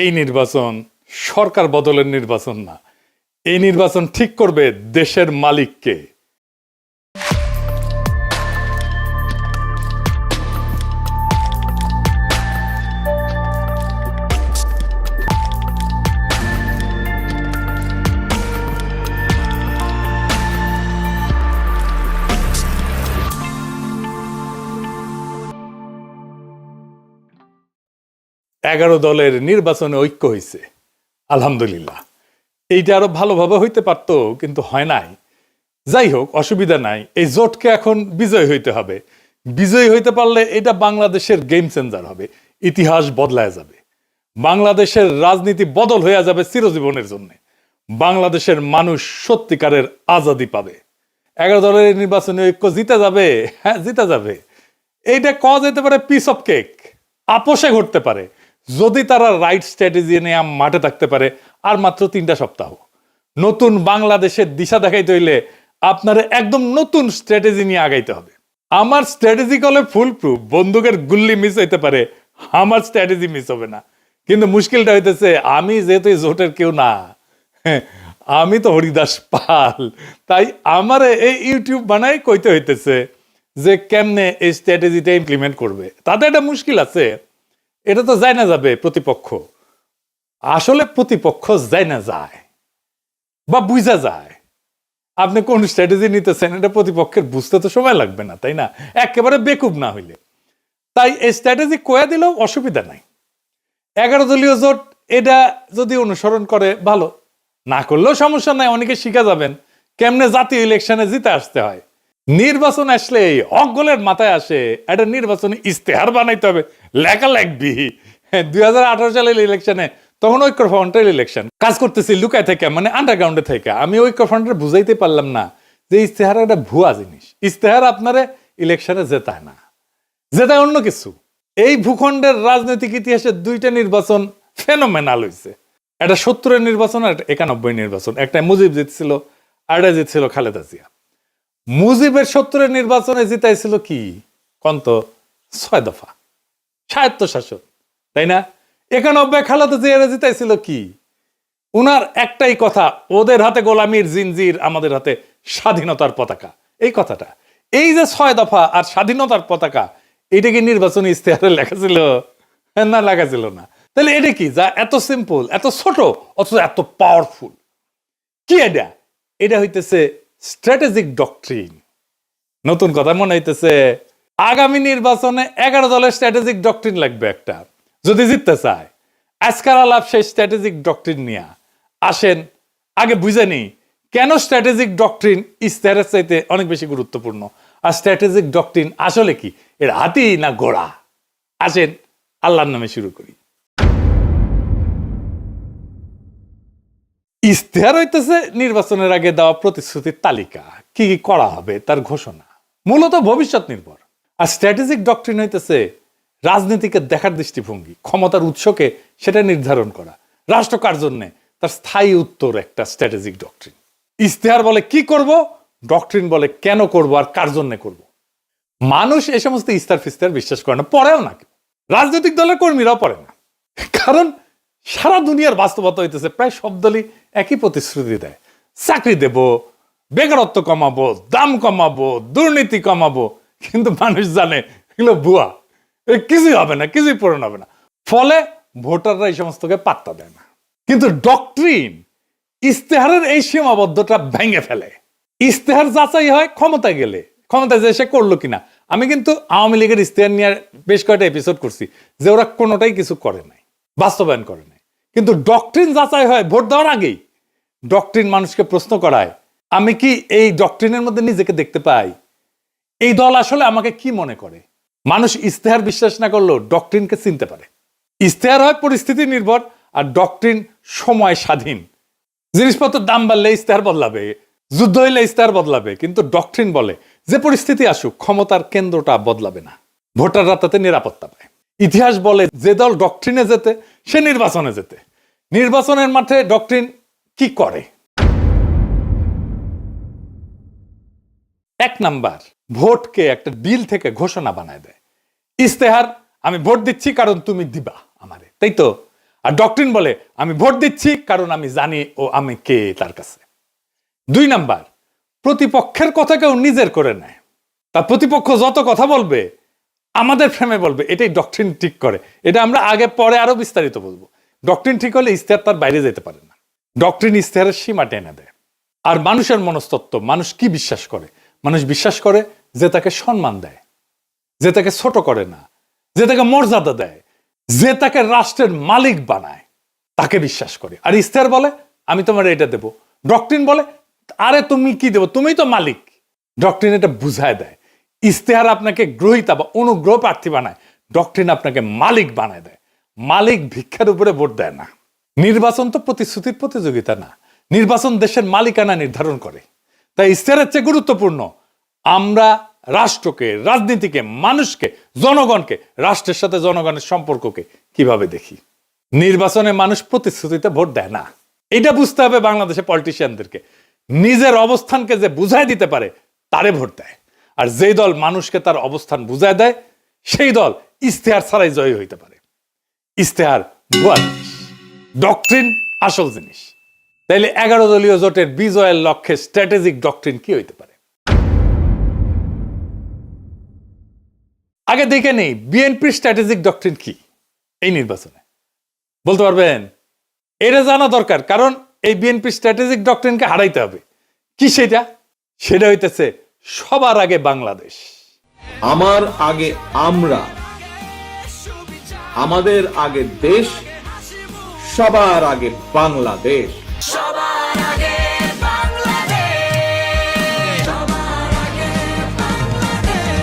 এই নির্বাচন সরকার বদলের নির্বাচন না, এই নির্বাচন ঠিক করবে দেশের মালিককে। এগারো দলের নির্বাচনে ঐক্য হয়েছে, আলহামদুলিল্লাহ। এইটা আরো ভালোভাবে হইতে পারতো, কিন্তু হয় নাই। যাই হোক, অসুবিধা নাই। এই জোটকে এখন বিজয় হইতে হবে। বিজয়ী হইতে পারলে এটা বাংলাদেশের গেম চেঞ্জার হবে, ইতিহাস বদলায় যাবে, বাংলাদেশের রাজনীতি বদল হয়ে যাবে চিরজীবনের জন্য। বাংলাদেশের মানুষ সত্যিকারের আজাদি পাবে। এগারো দলের নির্বাচনে ঐক্য জিতে যাবে, হ্যাঁ জিতে যাবে। এইটা কওয়া যেতে পারে পিস অফ কেক, আপোষে ঘটতে পারে যদি তারা রাইট স্ট্র্যাটেজি নিয়ে মাঠে থাকতে পারে। আর মাত্র 3টা সপ্তাহ। নতুন বাংলাদেশের দিশা দেখাইতে হইলে আপনার একদম নতুন স্ট্র্যাটেজি নিয়ে আগাইতে হবে। আমার স্ট্র্যাটেজি কলে ফুল প্রুফ, বন্দুকের গুল্লি মিস হইতে পারে, আমার স্ট্র্যাটেজি মিস হবে না। কিন্তু মুশকিলটা হইতেছে, আমি যেহেতু জোটের কেউ না, আমি তো হরিদাস পাল, তাই আমার এই ইউটিউব বানাই কইতে হইতেছে যে কেমনে এই স্ট্র্যাটেজিটা ইমপ্লিমেন্ট করবে। তাতে একটা মুশকিল আছে, এটা তো যায় না যাবে প্রতিপক্ষ। আসলে প্রতিপক্ষ যায় না যায় বা বুঝা যায় আপনি কোন স্ট্র্যাটেজি নিতেছেন, এটা প্রতিপক্ষের বুঝতে তো সময় লাগবে না, তাই না? একেবারে বেকুব না হইলে। তাই এই স্ট্র্যাটেজি কয়া দিলেও অসুবিধা নাই। 11 দলীয় জোট এটা যদি অনুসরণ করে ভালো, না করলেও সমস্যা নাই। অনেকে শিখা যাবেন কেমনে জাতীয় ইলেকশনে জিতে আসতে হয়। নির্বাচন আসলে অগলের মাথায় আসে একটা নির্বাচনী ইস্তেহার বানাইতে হবে, লেখা লাগবি। 2018 সালের ইলেকশনে তখন ঐক্যফ্রন্টের ইলেকশন কাজ করতেছি লুকায় থেকে, মানে আন্ডারগ্রাউন্ডে থেকে। আমি ঐক্যফ্রন্টের বুঝাইতে পারলাম না যে ইস্তেহার একটা ভুয়া জিনিস। ইস্তেহার আপনারে ইলেকশনে জেতায় না, জেতায় অন্য কিছু। এই ভূখণ্ডের রাজনৈতিক ইতিহাসে 2টা নির্বাচন ফেনোমেনাল হয়েছে। একটা 70-এর নির্বাচন আর 91 নির্বাচন। একটা মুজিব জিতছিল, আর একটা জিতছিল খালেদা জিয়া। মুজিবের 70-এর নির্বাচনে জিতাইছিল কি কন্ত 6 দফা স্বায়ত্তশাসন, তাই না? 91 খালেদা জিয়া জিতাইছিল কি? উনার একটাই কথা, ওদের হাতে গোলামির জিনজির, আমাদের হাতে স্বাধীনতার পতাকা। এই কথাটা, এই যে 6 দফা আর স্বাধীনতার পতাকা, এটা কি নির্বাচনী ইস্তেহারে লেখা ছিল? না, লেখা ছিল না। তাহলে এটা কি যা এত সিম্পল, এত ছোট, অথচ এত পাওয়ারফুল? কি এটা? এটা হইতেছে স্ট্র্যাটেজিক ডক্ট্রিন। নতুন কথা মনে হইতেছে, আগামী নির্বাচনে 11 দলের স্ট্র্যাটেজিক ডক্ট্রিন লাগবে একটা, যদি জিততে চায়। আজকাল আলাপ সেই স্ট্র্যাটেজিক ডক্ট্রিন নিয়ে আসেন। আগে বুঝে নি কেন স্ট্র্যাটেজিক ডক্ট্রিন ইস্তেহারের চাইতে অনেক বেশি গুরুত্বপূর্ণ, আর স্ট্র্যাটেজিক ডক্ট্রিন আসলে কি, এর হাতি না ঘোড়া? আসেন আল্লাহর নামে শুরু করি। ইস্তেহার হইতেছে নির্বাচনের আগে দেওয়া প্রতিশ্রুতির তালিকা, কি কি করা হবে তার ঘোষণা, মূলত ভবিষ্যৎ নির্ভর। আর স্ট্র্যাটেজিক ডক্ট্রিন হইতেছে রাজনীতিকে দেখার দৃষ্টিভঙ্গি, ক্ষমতার উৎসকে সেটা নির্ধারণ করা, রাষ্ট্র কার জন্য, তার স্থায়ী উত্তর একটা স্ট্র্যাটেজিক ডক্ট্রিন। ইস্তেহার বলে কি করব, ডক্ট্রিন বলে কেন করব আর কার জন্য করব। মানুষ এই সমস্ত ইস্তার ফিস্তার বিশ্বাস করে না, পড়েও না। রাজনৈতিক দলের কর্মীরাও পড়ে না, কারণ সারা দুনিয়ার বাস্তবতা হইতেছে প্রায় সব দলই একই প্রতিশ্রুতি দেয়। চাকরি দেব, বেকারত্ব কমাবো, দাম কমাবো, দুর্নীতি কমাবো, কিন্তু মানুষ জানে এগুলো ভুয়া, কিছুই হবে না, কিছুই পূরণ হবে না। ফলে ভোটাররা এই সমস্তকে পাত্তা দেয় না। কিন্তু ডক্ট্রিন ইস্তেহারের এই সীমাবদ্ধতা ভেঙে ফেলে। ইস্তেহার যাচাই হয় ক্ষমতায় গেলে, ক্ষমতায় যে সে করলো কিনা। আমি কিন্তু আওয়ামী লীগের ইস্তেহার নিয়ে বেশ কয়েকটা এপিসোড করছি যে ওরা কোনোটাই কিছু করে নাই, বাস্তবায়ন করে নাই। কিন্তু ডক্ট্রিন যাচাই হয় ভোট দেওয়ার আগেই। ডক্ট্রিন মানুষকে প্রশ্ন করায়, আমি কি এই ডক্ট্রিনের মধ্যে নিজেকে দেখতে পাই? এই দল আসলে আমাকে কি মনে করে? মানুষ ইস্তেহার বিশ্বাস না করলেও ডক্ট্রিনকে চিনতে পারে। ইস্তেহার হয় পরিস্থিতি নির্ভর, আর ডক্ট্রিন সময় স্বাধীন। জিনিসপত্রের দাম বাড়লে ইস্তেহার বদলাবে, যুদ্ধ হইলে ইস্তেহার বদলাবে, কিন্তু ডক্ট্রিন বলে যে পরিস্থিতি আসুক ক্ষমতার কেন্দ্রটা বদলাবে না, ভোটাররা তাতে নিরাপত্তা পায়। ইতিহাস বলে যে দল ডক্ট্রিনে যেতে সে নির্বাচনে যেতে। নির্বাচনের মাঠে ডক্ট্রিন কি করে? 1 নাম্বার, ভোটকে একটা ডিল থেকে ঘোষণা বানায় দেয়। ইস্তেহার, আমি ভোট দিচ্ছি কারণ তুমি দিবা আমারে, তাই তো? আর ডক্ট্রিন বলে আমি ভোট দিচ্ছি কারণ আমি জানি ও আমি কে তার কাছে। 2 নাম্বার, প্রতিপক্ষের কথা কেউ নিজের করে নেয়। তার প্রতিপক্ষ যত কথা বলবে আমাদের ফ্রেমে বলবে, এটাই ডক্ট্রিন ঠিক করে। এটা আমরা আগে পরে আরো বিস্তারিত বলবো। ডক্ট্রিন ঠিক হলে ইশতেহার তার বাইরে যেতে পারে না। ডক্ট্রিন ইশতেহারের সীমা টেনে দেয়। আর মানুষের মনস্তত্ত্ব, মানুষ কি বিশ্বাস করে? মানুষ বিশ্বাস করে যে তাকে সম্মান দেয়, যে তাকে ছোট করে না, যে তাকে মর্যাদা দেয়, যে তাকে রাষ্ট্রের মালিক বানায়, তাকে বিশ্বাস করে। আর ইশতেহার বলে আমি তোমার এটা দেব। ডক্ট্রিন বলে আরে তুমি কি দেবো, তুমি তো মালিক। ডক্ট্রিন এটা বুঝায় দেয়। ইশতেহার আপনাকে গ্রহীতা বা অনুগ্রহ প্রার্থী বানায়, ডক্ট্রিন আপনাকে মালিক বানায় দেয়। মালিক ভিক্ষার উপরে ভোট দেয় না। নির্বাচন তো প্রতিশ্রুতির প্রতিযোগিতা না, নির্বাচন দেশের মালিকানা নির্ধারণ করে। তাই ইশতেহারের চেয়ে গুরুত্বপূর্ণ আমরা রাষ্ট্রকে, রাজনীতিকে, মানুষকে, জনগণকে, রাষ্ট্রের সাথে জনগণের সম্পর্ককে কিভাবে দেখি। নির্বাচনে মানুষ প্রতিশ্রুতিতে ভোট দেয় না, এটা বুঝতে হবে বাংলাদেশের পলিটিশিয়ানদেরকে। নিজের অবস্থানকে যে বুঝাই দিতে পারে তারে ভোট দেয়। আর যেই দল মানুষকে তার অবস্থান বুঝায় দেয় সেই দল ইশতেহার ছাড়াই জয়ী হইতে পারে। ইশতেহার ভুয়া জিনিস, ডক্ট্রিন আসল জিনিস। তাইলে 11 দলীয় জোটের বিজয়ের লক্ষ্যে স্ট্র্যাটেজিক ডক্ট্রিন কি হইতে পারে? আগে দেখে নেই বিএনপির স্ট্র্যাটেজিক ডক্ট্রিন কি এই নির্বাচনে, বলতে পারবেন? এটা জানা দরকার, কারণ এই বিএনপির স্ট্র্যাটেজিক ডক্ট্রিনকে হারাইতে হবে। কি সেটা? সেটা হইতেছে সবার আগে বাংলাদেশ। আমার আগে আমরা, আমাদের আগে দেশ, সবার আগে বাংলাদেশ। সবার আগে বাংলাদেশ, সবার আগে বাংলাদেশ।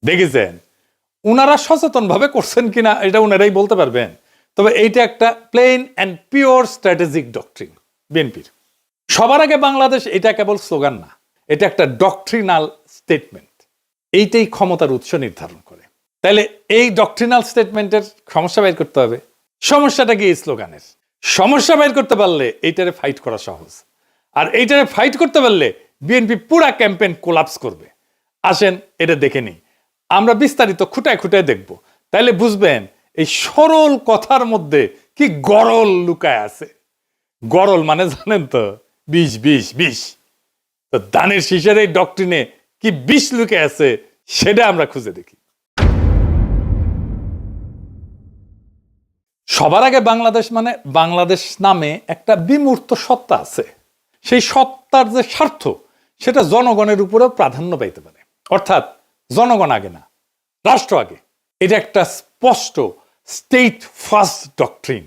দেখেছেন উনারা সচেতন ভাবে করছেন কিনা এটা উনারাই বলতে পারবেন। তবে এইটা একটা plain and pure strategic doctrine বিএনপির। সবার আগে বাংলাদেশ এটা কেবল স্লোগান না, এটা একটা ডক্ট্রিনাল স্টেটমেন্ট। এইটাই ক্ষমতার উৎস নির্ধারণ করে। তাহলে এই ডক্ট্রিনাল স্টেটমেন্টের সমস্যা বের করতে হবে। সমস্যাটা কি? এই স্লোগানের সমস্যা বের করতে পারলে এইটারে ফাইট করা সহজ। আর এইটারে ফাইট করতে পারলে বিএনপি পুরা ক্যাম্পেইন কোলাপস করবে। আসেন এটা দেখে নিই, আমরা বিস্তারিত খুঁটায় খুঁটায় দেখব। তাইলে বুঝবেন এই সরল কথার মধ্যে কি গরল লুকায় আছে। গরল মানে জানেন তো, বিষ বিষ বিষ। তো দানের শীষের এই ডক্ট্রিনে কি বিষ লুকে আছে সেটা আমরা খুঁজে দেখি। সবার আগে বাংলাদেশ মানে বাংলাদেশ নামে একটা বিমূর্ত সত্তা আছে। সেই সত্তার যে স্বার্থ সেটা জনগণের উপরেও প্রাধান্য পাইতে পারে। অর্থাৎ জনগণ আগে না, রাষ্ট্র আগে। এটা একটা স্পষ্ট স্টেট ফার্স্ট ডক্ট্রিন।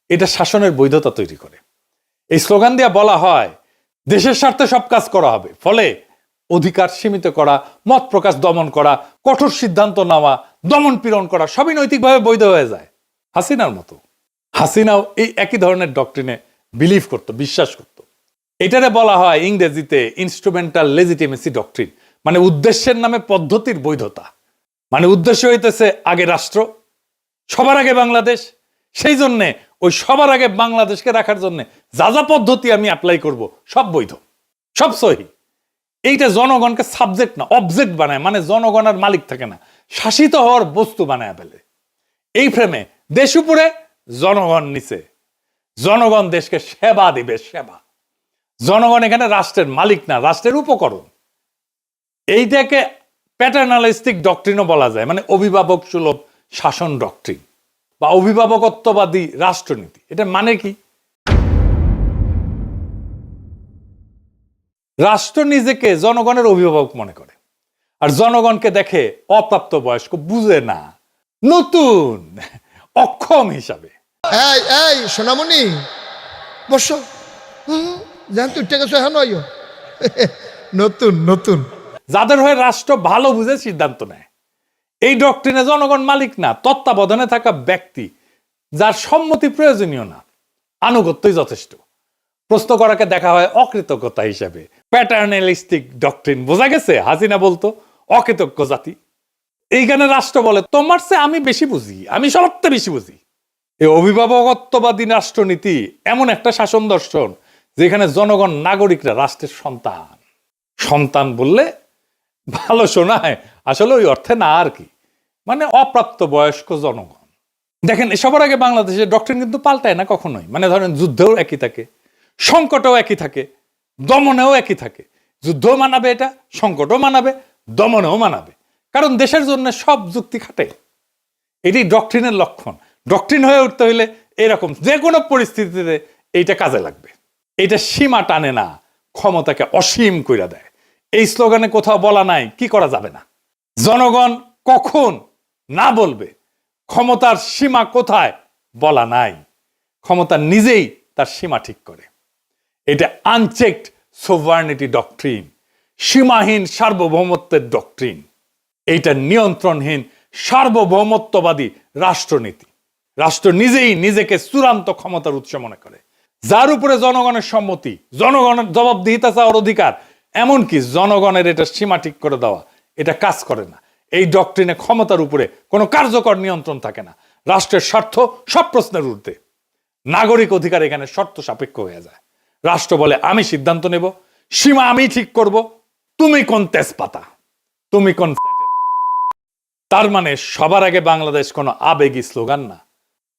এটা শাসনের বৈধতা তৈরি করে। এই স্লোগান দিয়ে বলা হয় দেশের স্বার্থে সব কাজ করা হবে, ফলে অধিকার সীমিত করা, মত প্রকাশ দমন করা, কঠোর সিদ্ধান্ত নেওয়া, দমন পীড়ন করা সবই নৈতিকভাবে বৈধ হয়ে যায়। হাসিনার মতো। হাসিনাও এই একই ধরনের ডক্ট্রিনে বিলিভ করত, বিশ্বাস করত। এটারে বলা হয় ইংরেজিতে ইনস্ট্রুমেন্টাল লেজিটিমেসি ডক্ট্রিন, মানে উদ্দেশ্যের নামে পদ্ধতির বৈধতা। মানে উদ্দেশ্য হইতেছে আগে রাষ্ট্র, সবার আগে বাংলাদেশ। সেই জন্যে ওই সবার আগে বাংলাদেশকে রাখার জন্য যা যা পদ্ধতি আমি অ্যাপ্লাই করব সব বৈধ, সব সহি। এইটা জনগণকে সাবজেক্ট না অবজেক্ট বানায়, মানে জনগণ আর মালিক থাকে না, শাসিত হওয়ার বস্তু বানায় ফেলে। এই ফ্রেমে দেশ উপরে, জনগণ নিচে। জনগণ দেশকে সেবা দিবে, সেবা। জনগণ এখানে রাষ্ট্রের মালিক না, রাষ্ট্রের উপকরণ। এইটাকে প্যাটার্নালিস্টিক ডক্ট্রিনও বলা যায়, মানে অভিভাবক সুলভ শাসন ডক্ট্রিন বা অভিভাবকত্ববাদী রাষ্ট্রনীতি। এটা মানে কি? রাষ্ট্র নিজেকে জনগণের অভিভাবক মনে করে, আর জনগণকে দেখে অপ্রাপ্ত বয়স্ক, বুঝে না, নতুন, অক্ষম হিসাবে। এই এই সোনামণি বসো, জান তুই গেছো হ্যাঁ নয় নতুন নতুন। যাদের হয়ে রাষ্ট্র ভালো বুঝে সিদ্ধান্ত নেয়। এই ডক্ট্রিনে জনগণ মালিক না, তত্ত্বাবধানে থাকা ব্যক্তি, যার সম্মতি প্রয়োজনীয় না, আনুগত্যই যথেষ্ট। প্রশ্ন করাকে দেখা হয় অকৃতজ্ঞতা হিসাবে। Paternalistic doctrine. বোঝা গেছে হাসিনা বলতো অকৃতজ্ঞ জাতি। এইখানে রাষ্ট্র বলে তোমার চেয়ে আমি বেশি বুঝি, আমি সবচেয়ে বেশি বুঝি। এই অভিভাবকত্ববাদী রাষ্ট্রনীতি এমন একটা শাসন দর্শন যেখানে জনগণ নাগরিকরা রাষ্ট্রের সন্তান। সন্তান বললে ভালো শোনায়, আসলে ওই অর্থে না আর কি, মানে অপ্রাপ্ত বয়স্ক জনগণ। দেখেন সবার আগে বাংলাদেশের ডক্টরিন কিন্তু পাল্টায় না কখনোই। মানে ধরেন যুদ্ধেও একই থাকে, সংকটেও একই থাকে, দমনেও একই থাকে। যুদ্ধও মানাবে, এটা সংকটও মানাবে, দমনেও মানাবে, কারণ দেশের জন্য সব যুক্তি খাটে। এটি ডক্টরিনের লক্ষণ। ডক্টরিন হয়ে উঠতে হইলে এরকম যে কোনো পরিস্থিতিতে এইটা কাজে লাগবে। এটা সীমা টানে না, ক্ষমতাকে অসীম কইরা দেয়। এই স্লোগানে কোথাও বলা নাই কি করা যাবে না, জনগণ কখন না বলবে, ক্ষমতার সীমা কোথায় বলা নাই। ক্ষমতা নিজেই তার সীমা ঠিক করে। এটা আনচেকড সোভার্নিটি ডক্ট্রিন, সীমাহীন সার্বভৌমত্বের ডক্ট্রিন। এইটা নিয়ন্ত্রণহীন সার্বভৌমত্ববাদী রাষ্ট্রনীতি। রাষ্ট্র নিজেই নিজেকে চূড়ান্ত ক্ষমতার উৎস মনে করে, যার উপরে জনগণের সম্মতি, জনগণের জবাবদিহিতা চাওয়ার অধিকার, এমনকি জনগণের এটা সীমা ঠিক করে দেওয়া, এটা কাজ করে না। এই ডক্ট্রিনে ক্ষমতার উপরে কোনো কার্যকর নিয়ন্ত্রণ থাকে না। রাষ্ট্রের স্বার্থ সব প্রশ্নের ঊর্ধ্বে। নাগরিক অধিকার এখানে শর্ত সাপেক্ষ হয়ে যায়। রাষ্ট্র বলে আমি সিদ্ধান্ত নেব, সীমা আমি ঠিক করব, তুমি কোন তেজপাতা, তুমি কোন। তার মানে সবার আগে বাংলাদেশ কোনো আবেগী স্লোগান না,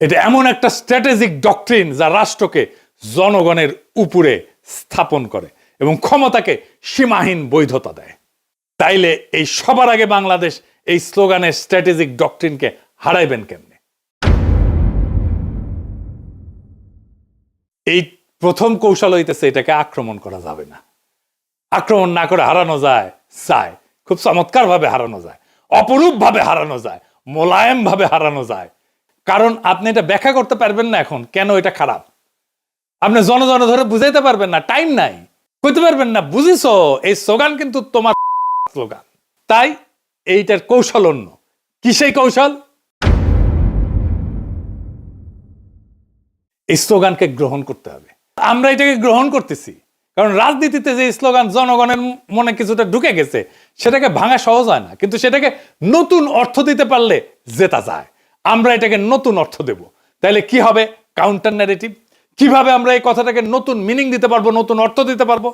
এটা এমন একটা স্ট্র্যাটেজিক ডক্ট্রিন যা রাষ্ট্রকে জনগণের উপরে স্থাপন করে এবং ক্ষমতাকে সীমাহীন বৈধতা দেয়। তাইলে এই সবার আগে বাংলাদেশ এই স্লোগানের স্ট্র্যাটেজিক ডক্ট্রিনকে হারাইবেন কেমনে? এই প্রথম কৌশল হইতেছে এটাকে আক্রমণ করা যাবে না। আক্রমণ না করে হারানো যায়, খুব চমৎকার ভাবে হারানো যায়, অপরূপ ভাবে হারানো যায়, মোলায়েম ভাবে হারানো যায়। কারণ আপনি এটা ব্যাখ্যা করতে পারবেন না এখন কেন এটা খারাপ। আপনি জনজনে ধরে বুঝাইতে পারবেন না, টাইম নাই, কইতে পারবেন না বুঝিস এই স্লোগান কিন্তু তোমার স্লোগান। তাই এইটার কৌশল অন্য। কি সেই কৌশল? এই স্লোগানকে গ্রহণ করতে হবে। আমরা এটাকে গ্রহণ করতেছি কারণ রাজনীতিতে যে স্লোগান জনগণের মনে কিছুটা ঢুকে গেছে, সেটাকে ভাঙা সহজ হয় না, কিন্তু সেটাকে নতুন অর্থ দিতে পারলে জেতা যায়। আমরা এটাকে নতুন অর্থ দেব। তাহলে কি হবে? Counter narrative. কিভাবে আমরা এই কথাটাকে নতুন মিনিং দিতে পারবো, নতুন অর্থ দিতে পারবো?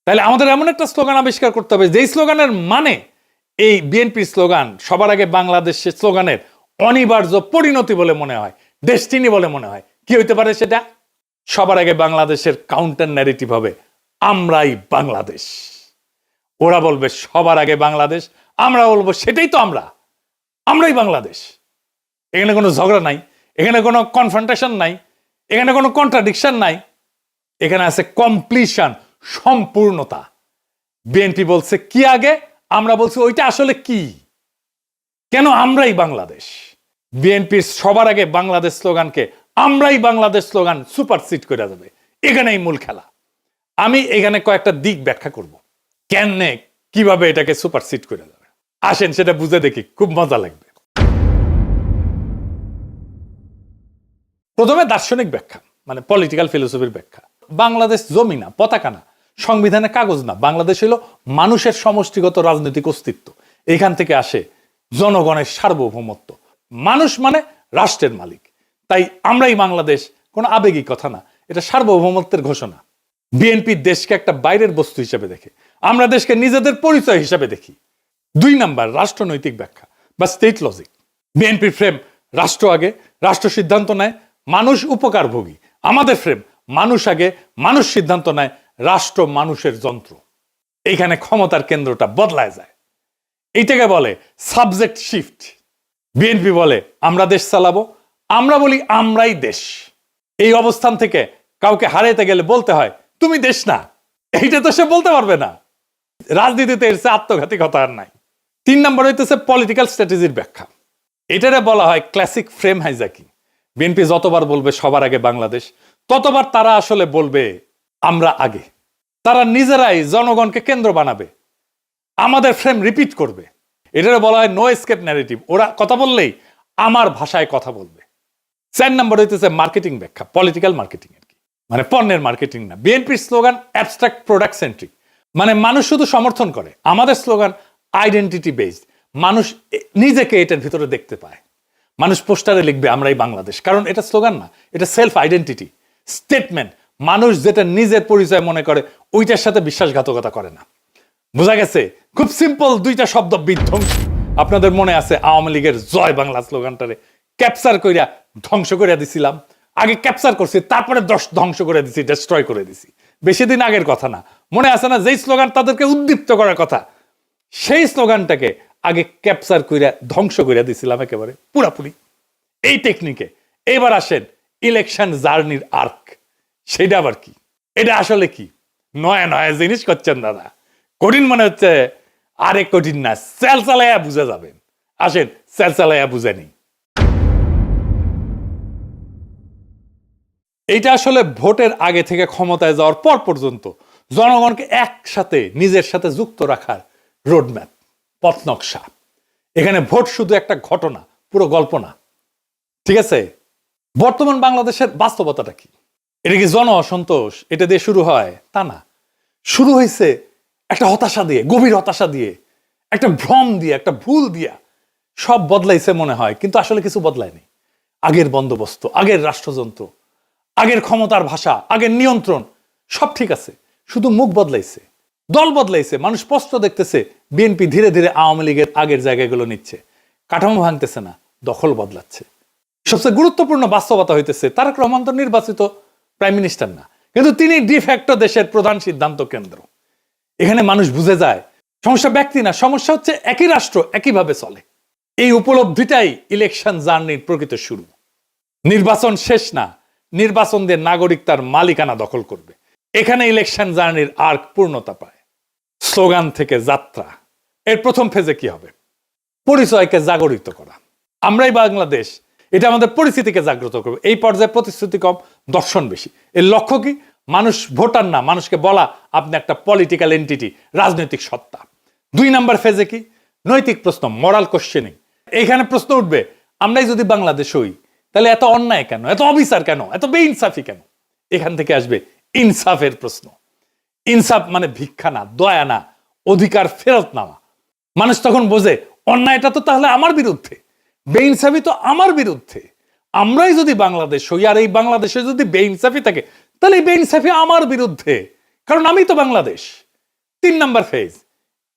তাহলে আমাদের এমন একটা স্লোগান আবিষ্কার করতে হবে যেই স্লোগানের মানে এই বিএনপির স্লোগান সবার আগে বাংলাদেশের স্লোগানের অনিবার্য পরিণতি বলে মনে হয়, ডেস্টিনি বলে মনে হয়। কি হইতে পারে সেটা? সবার আগে বাংলাদেশের কাউন্টার ন্যারেটিভ হবে আমরাই বাংলাদেশ। ওরা বলবে সবার আগে বাংলাদেশ, আমরা বলবো সেটাই তো আমরাই বাংলাদেশ। এখানে কোনো ঝগড়া নাই, এখানে কোনো কনফ্রন্টেশন নাই, এখানে কোনো কন্ট্রাডিকশন নাই, এখানে আছে কমপ্লিশন, সম্পূর্ণতা। বিএনপি বলছে কি আগে, আমরা বলছি ওইটা আসলে কি, কেন আমরাই বাংলাদেশ। বিএনপির সবার আগে বাংলাদেশ স্লোগানকে আমরাই বাংলাদেশ স্লোগান সুপারসিড করে যাবে। এখানেই মূল খেলা। আমি এখানে কয়েকটা দিক ব্যাখ্যা করব কেন, কিভাবে এটাকে সুপারসিড করে যাবে। আসেন সেটা বুঝে দেখি, খুব মজা লাগবে। প্রথমে দার্শনিক ব্যাখ্যা, মানে পলিটিক্যাল ফিলোসফির ব্যাখ্যা। বাংলাদেশ জমি না, পতাকা না, সংবিধানের কাগজ না। বাংলাদেশ হলো মানুষের সমষ্টিগত রাজনৈতিক অস্তিত্ব। এখান থেকে আসে জনগণের সার্বভৌমত্ব। মানুষ মানে রাষ্ট্রের মালিক। তাই আমরাই বাংলাদেশ কোনো আবেগী কথা না, এটা সার্বভৌমত্বের ঘোষণা। বিএনপি দেশকে একটা বাইরের বস্তু হিসেবে দেখে, আমরা দেশকে নিজেদের পরিচয় হিসেবে দেখি। 2 নাম্বার, রাষ্ট্রনৈতিক ব্যাখ্যা বা স্টেট লজিক। বিএনপির ফ্রেম রাষ্ট্র আগে, রাষ্ট্র সিদ্ধান্ত নেয়, মানুষ উপকারভোগী। আমাদের ফ্রেম মানুষ আগে, মানুষ সিদ্ধান্ত নেয়, রাষ্ট্র মানুষের যন্ত্র। এইখানে ক্ষমতার কেন্দ্রটা বদলায় যায়। এইটাকে বলে সাবজেক্ট শিফট। বিএনপি বলে আমরা দেশ চালাবো, আমরা বলি আমরাই দেশ। এই অবস্থান থেকে কাউকে হারাইতে গেলে বলতে হয় তুমি দেশ না। এইটা তো সে বলতে পারবে না। রাজনীতিতে এর চেয়ে আত্মঘাতী কথা আর নাই। 3 নম্বর হইতেছে পলিটিক্যাল স্ট্র্যাটেজির ব্যাখ্যা। এটারে বলা হয় ক্লাসিক ফ্রেম হাইজ্যাকিং। বিএনপি যতবার বলবে সবার আগে বাংলাদেশ, ততবার তারা আসলে বলবে আমরা আগে। তারা নিজেরাই জনগণকে কেন্দ্র বানাবে, আমাদের ফ্রেম রিপিট করবে। এটারে বলা হয় নো এসকেপ ন্যারেটিভ। ওরা কথা বললেই আমার ভাষায় কথা বলবে। 4 নম্বর হইতেছে মার্কেটিং ব্যাখ্যা, পলিটিক্যাল মার্কেটিং আর কি, মানে পণ্যের মার্কেটিং না। বিএনপির স্লোগান অ্যাবস্ট্রাক্ট প্রোডাক্ট সেন্ট্রিক, মানে মানুষ শুধু সমর্থন করে। আমাদের স্লোগান আইডেন্টিটি বেসড, মানুষ নিজেকে এটার ভিতরে দেখতে পায়। মানুষ পোস্টারে লিখবে আমরাই বাংলাদেশ, কারণ এটা স্লোগান না, এটা সেলফ আইডেন্টিটি স্টেটমেন্ট। মানুষ যেটা নিজের পরিচয় মনে করে ওইটার সাথে বিশ্বাসঘাতকতা করে না। বোঝা গেছে? খুব সিম্পল 2টা শব্দ, বিধ্বংসী। আপনাদের মনে আছে আওয়ামী লীগের জয় বাংলা স্লোগানটারে ক্যাপচার কইরা ধ্বংস করে দিছিলাম, আগে ক্যাপচার করছি তারপরে ধ্বংস করে দিছি, ডেস্ট্রয় করে দিছি। বেশি দিন আগের কথা না, মনে আছে না যেই স্লোগান তাদেরকে উদ্দীপ্ত করার কথা, সেই স্লোগানটাকে আগে ক্যাপচার কইরা ধ্বংস করে দিছিলাম একেবারে পুরাপুরি। এই টেকনিকে এবার আসেন ইলেকশন জার্নির আর্ক, সেটা আবার কি? এটা আসলে কি? নয়া নয়া জিনিস করছেন দাদা, কঠিন মনে হচ্ছে, আরে কঠিন না, সেল চালাইয়া বুঝে যাবেন। আসেন সেল চালাইয়া বুঝে নিই। এইটা আসলে ভোটের আগে থেকে ক্ষমতায় যাওয়ার পর পর্যন্ত জনগণকে একসাথে নিজের সাথে যুক্ত রাখার রোডম্যাপ, পথ নকশা। এখানে ভোট শুধু একটা ঘটনা, পুরো গল্প না, ঠিক আছে? বর্তমান বাংলাদেশের বাস্তবতাটা কি? এটা কি জন অসন্তোষ এটা দিয়ে শুরু হয়? তা না, শুরু হয়েছে একটা হতাশা দিয়ে, গভীর হতাশা দিয়ে, একটা ভ্রম দিয়ে, একটা ভুল দিয়া। সব বদলাইছে মনে হয়, কিন্তু আসলে কিছু বদলায়নি। আগের বন্দোবস্ত, আগের রাষ্ট্রযন্ত্র, আগের ক্ষমতার ভাষা, আগের নিয়ন্ত্রণ সব ঠিক আছে, শুধু মুখ বদলাইছে, দল বদলাইছে। মানুষ স্পষ্ট দেখতেছে বিএনপি ধীরে ধীরে আওয়ামী লীগের আগের জায়গাগুলো নিচ্ছে, কাঠামো ভাঙতেছে না, দখল বদলাচ্ছে। সবচেয়ে গুরুত্বপূর্ণ বাস্তবতা হইতেছে তারেক রহমান তো নির্বাচিত প্রাইম মিনিস্টার না, কিন্তু তিনি ডিফ্যাক্টো দেশের প্রধান সিদ্ধান্ত কেন্দ্র। এখানে মানুষ বুঝে যায় সমস্যা ব্যক্তি না, সমস্যা হচ্ছে একই রাষ্ট্র একইভাবে চলে। এই উপলব্ধিটাই ইলেকশন জার্নির প্রকৃত শুরু। নির্বাচন শেষ না, নির্বাচন দিয়ে নাগরিক তার মালিকানা দখল করবে। এখানে ইলেকশন জার্নির আর্ক পূর্ণতা পায়। স্লোগান থেকে যাত্রা, এর প্রথম ফেজে কি হবে? পরিচয়কে জাগরিত করা। আমরাই বাংলাদেশ, এটা আমাদের পরিস্থিতিকে জাগ্রত করবে। এই পর্যায়ে প্রতিশ্রুতি কম, দর্শন বেশি। এর লক্ষ্য কি? মানুষ ভোটার না, মানুষকে বলা আপনি একটা পলিটিক্যাল এন্টিটি, রাজনৈতিক সত্তা। 2 নাম্বার ফেজে কি? নৈতিক প্রশ্ন, মরাল কোশ্চেনিং। এখানে প্রশ্ন উঠবে, আমরাই যদি বাংলাদেশ হই তাহলে এত অন্যায় কেন, এত অবিচার কেন, এত বেইনসাফি কেন? এখান থেকে আসবে ইনসাফের প্রশ্ন। ইনসাফ মানে ভিক্ষা না, দয়া না, অধিকার ফেরত নেওয়া। মানুষ তখন বোঝে অন্যায়টা তো তাহলে আমার বিরুদ্ধে, বেইনসাফি তো আমার বিরুদ্ধে। আমরাই যদি বাংলাদেশ হই আর এই বাংলাদেশে যদি বেইনসাফি থাকে তাহলে এই বেইনসাফি আমার বিরুদ্ধে, কারণ আমি তো বাংলাদেশ। 3 নাম্বার ফেজ,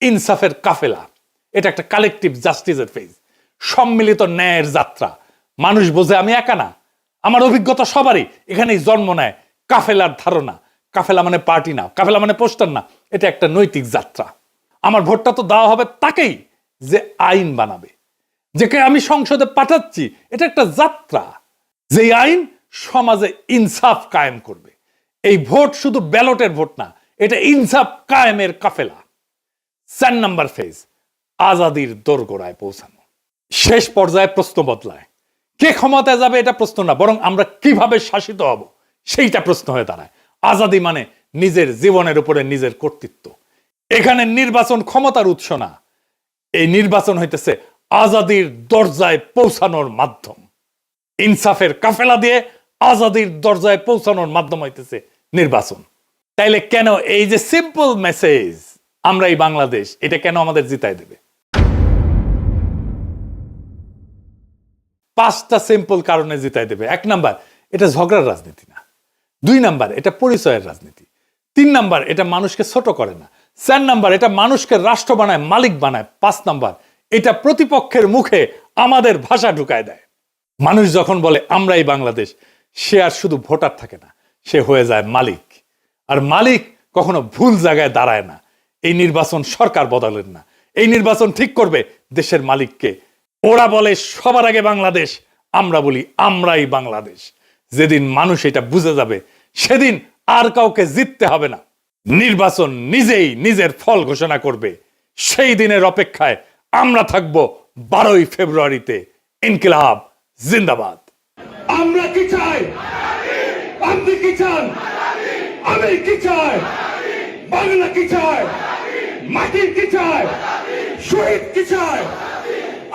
ইনসাফের কাফেলা। এটা একটা কালেকটিভ জাস্টিসের ফেজ, সম্মিলিত ন্যায়ের যাত্রা। মানুষ বোঝে আমি একা না, আমার অভিজ্ঞতা সবারই। এখানেই জন্ম নেয় কাফেলার ধারণা। কাফেলা মানে পার্টি না, কাফেলা মানে পোস্টার না, এটা একটা নৈতিক যাত্রা। আমার ভোটটা তো দেওয়া হবে তাকেই যে আইন বানাবে, যাকে আমি সংসদে পাঠাচ্ছি। এটা একটা যাত্রা, যে আইন সমাজে ইনসাফ কায়েম করবে। এই ভোট শুধু ব্যালটের ভোট না, এটা ইনসাফ কায়েমের কাফেলা। 4 নাম্বার ফেজ, আজাদির দোরগোড়ায় পৌঁছানো। শেষ পর্যায়ে প্রশ্ন বদলায়, কে ক্ষমতায় যাবে এটা প্রশ্ন না, বরং আমরা কিভাবে শাসিত হব সেইটা প্রশ্ন হয়ে দাঁড়ায়। আজাদি মানে নিজের জীবনের উপরে নিজের কর্তৃত্ব। এখানে নির্বাচন ক্ষমতার উৎস না, এই নির্বাচন হইতেছে আজাদির দরজায় পৌঁছানোর মাধ্যম। ইনসাফের কাফেলা দিয়ে আজাদির দরজায় পৌঁছানোর মাধ্যম হইতেছে নির্বাচন। তাইলে কেন এই যে সিম্পল মেসেজ আমরা এই বাংলাদেশ, এটা কেন আমাদের জিতায় দেবে? 5টা সিম্পল কারণে জিতায় দেবে। 1 নাম্বার, এটা ঝগড়ার রাজনীতি না। 2 নাম্বার, এটা পরিচয়ের রাজনীতি। 3 নাম্বার, এটা মানুষকে ছোট করে না। 4 নাম্বার, এটা মানুষকে রাষ্ট্র বানায়, মালিক বানায়। 5 নাম্বার, এটা প্রতিপক্ষের মুখে আমাদের ভাষা ঢুকায় দেয়। মানুষ যখন বলে আমরাই বাংলাদেশ, সে আর শুধু ভোটার থাকে না, সে হয়ে যায় মালিক। আর মালিক কখনো ভুল জায়গায় দাঁড়ায় না। এই নির্বাচন সরকার বদলেন না, এই নির্বাচন ঠিক করবে দেশের মালিককে। ওরা বলে সবার আগে বাংলাদেশ, আমরা বলি আমরাই বাংলাদেশ। যেদিন মানুষ এটা বুঝে যাবে সেদিন আর কাউকে জিততে হবে না। নির্বাচন নিজেই নিজের ফল ঘোষণা করবে। সেই দিনের অপেক্ষায় আমরা থাকব 12ই ফেব্রুয়ারিতে। ইনকিলাব জিন্দাবাদ। আমরা কি চাই? আপনি কি চান? আমি কি চাই? বাংলা কি চায়? মাটির কি চায়? শহীদ কি চায়?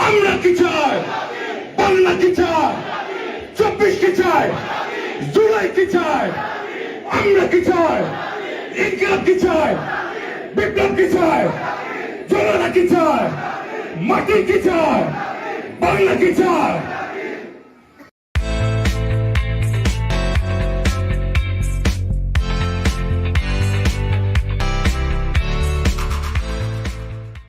আমরা কি চাই? বাংলা কি চায়? 24 কি চায়? জুলাই কি চায়? আমরা কি চাই? ইনকিলাব কি চায়? বিপ্লব কি চায়? জনতা কি চায়? মাটি কি চায়? বাংলা কি চায়?